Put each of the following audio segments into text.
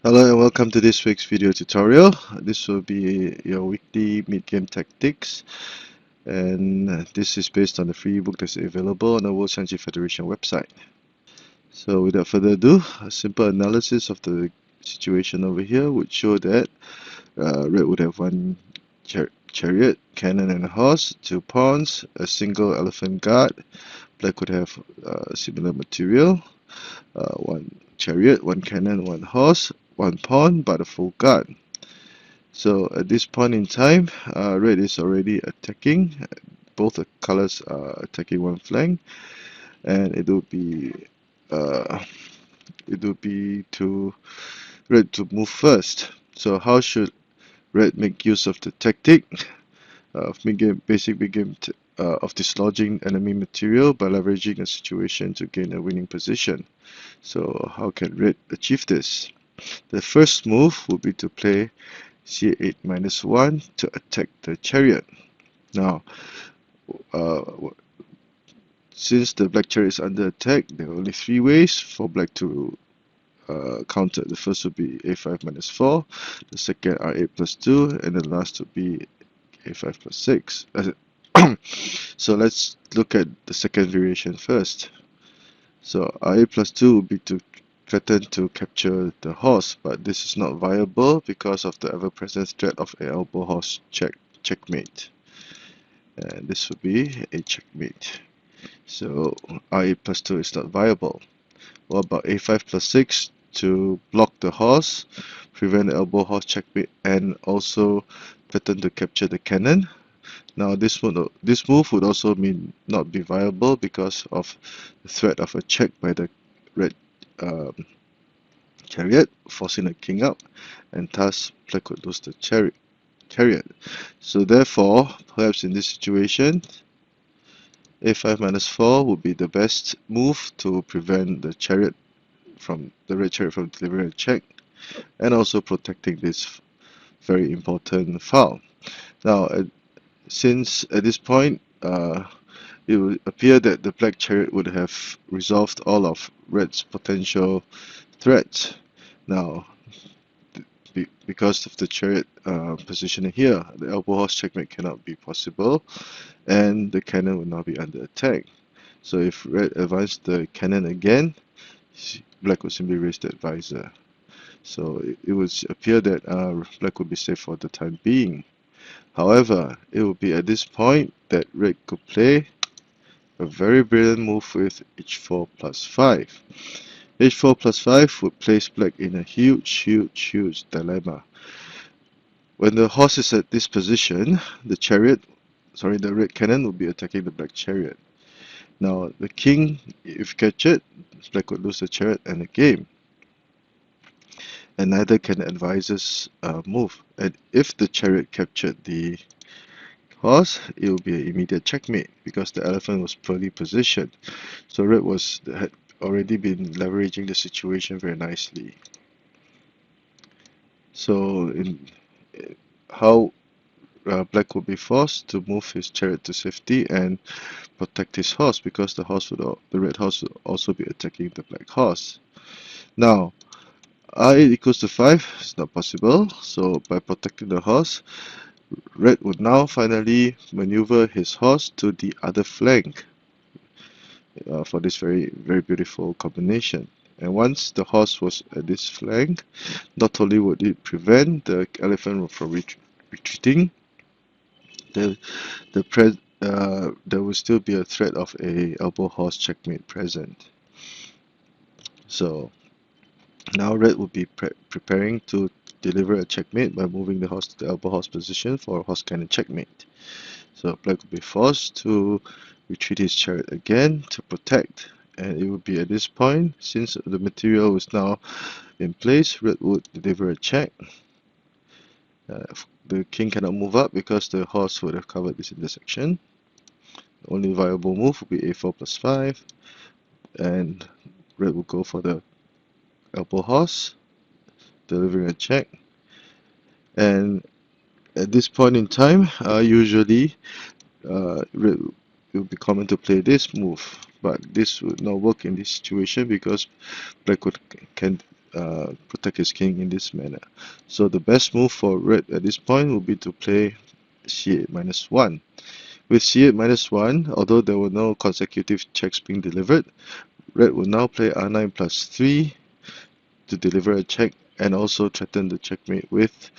Hello and welcome to this week's video tutorial. This will be your weekly Midgame Tactics, and this is based on the free book that's available on the World Xiangqi Federation website. So without further ado, a simple analysis of the situation over here would show that red would have one chariot, cannon and a horse, two pawns, a single elephant guard. Black would have similar material, one chariot, one cannon, one horse, one pawn, but a full guard. So at this point in time, red is already attacking. Both the colors are attacking one flank, and uh, it would be to red to move first. So how should red make use of the tactic of basic mid game of dislodging enemy material by leveraging a situation to gain a winning position? So how can red achieve this? The first move would be to play c8 -1 to attack the chariot. Now, uh, since the black chariot is under attack, there are only three ways for black to counter. The first would be a5 -4, the second r8 +2, and the last would be a5 +6. So let's look at the second variation first. So r8 +2 would be to threaten to capture the horse, but this is not viable because of the ever-present threat of a elbow horse checkmate. And this would be a checkmate. So r8 +2 is not viable. What about a5 +6 to block the horse, prevent the elbow horse checkmate, and also threaten to capture the cannon? Now this move would also not be viable because of the threat of a check by the red um, chariot, forcing the king up, and thus black could lose the chariot. So therefore, perhaps in this situation, a5 -4 would be the best move to prevent the red chariot from delivering a check, and also protecting this very important file. Now, since at this point, it would appear that the black chariot would have resolved all of red's potential threats. Now, because of the chariot positioning here, the elbow horse checkmate cannot be possible, and the cannon will now be under attack. So if red advanced the cannon again, black would simply raise the advisor. So it would appear that black would be safe for the time being. However, it would be at this point that red could play a very brilliant move with h4 +5. h4 +5 would place black in a huge dilemma. When the horse is at this position, the red cannon will be attacking the black chariot. Now, the king, if captured, black would lose the chariot and the game. And neither can the advisors move. And if the chariot captured the horse, it will be an immediate checkmate because the elephant was poorly positioned. So red had already been leveraging the situation very nicely. So how black would be forced to move his chariot to safety and protect his horse, because the red horse would also be attacking the black horse. Now, r8 = 5 is not possible, so by protecting the horse, red would now finally maneuver his horse to the other flank for this very beautiful combination. And once the horse was at this flank, not only would it prevent the elephant from retreating, there would still be a threat of a elbow horse checkmate present. So now red would be preparing to deliver a checkmate by moving the horse to the elbow horse position for a horse cannon checkmate. So black would be forced to retreat his chariot again to protect, and it would be at this point, since the material is now in place, red would deliver a check. The king cannot move up because the horse would have covered this intersection. The only viable move would be a4 +5, and red will go for the elbow horse, delivering a check. And at this point in time, usually red it would be common to play this move, but this would not work in this situation because black can protect his king in this manner. So the best move for red at this point will be to play c8 minus 1. With c8 minus 1, although there were no consecutive checks being delivered, red will now play r9 plus 3 to deliver a check and also threaten the checkmate with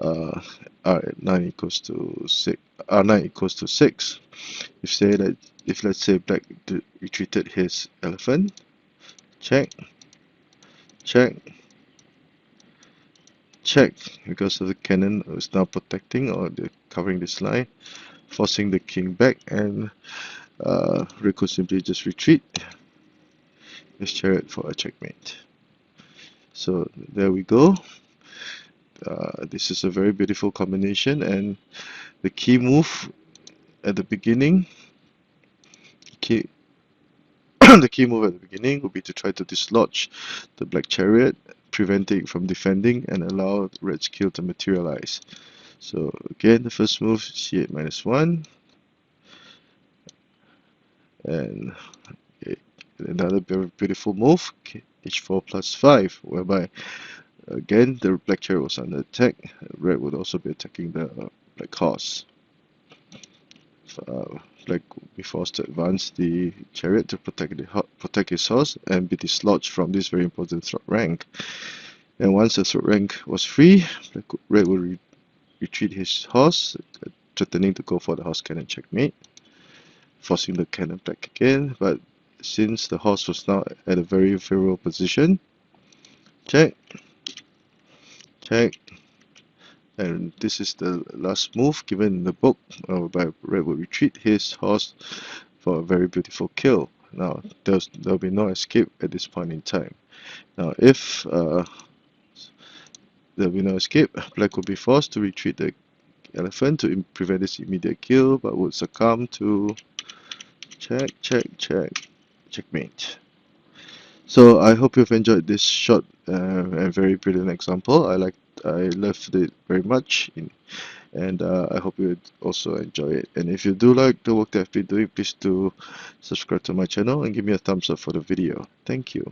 r9 equals to 6. r9 equals to 6. If let's say black retreated his elephant, check, check, check, because of the cannon is now protecting or covering this line, forcing the king back, and red could simply just retreat his chariot for a checkmate. So there we go. This is a very beautiful combination, and the key move at the beginning, the key move at the beginning would be to try to dislodge the black chariot, preventing it from defending and allow red's kill to materialize. So again, the first move, c8 minus 1, and another very beautiful move, h4 plus 5, whereby again the black chariot was under attack. Red would also be attacking the black horse. Black would be forced to advance the chariot to protect his horse and be dislodged from this very important third rank. And once the third rank was free, red would retreat his horse, threatening to go for the horse cannon checkmate, forcing the cannon back again. But since the horse was now at a very favorable position, check, check, and this is the last move given in the book, whereby red would retreat his horse for a very beautiful kill. Now there'll be no escape at this point in time. Now if there'll be no escape, black would be forced to retreat the elephant to prevent this immediate kill, but would succumb to check, check, check, checkmate. So I hope you've enjoyed this short and very brilliant example. I loved it very much, and I hope you also enjoy it. And if you do like the work that I've been doing, please do subscribe to my channel and give me a thumbs up for the video. Thank you.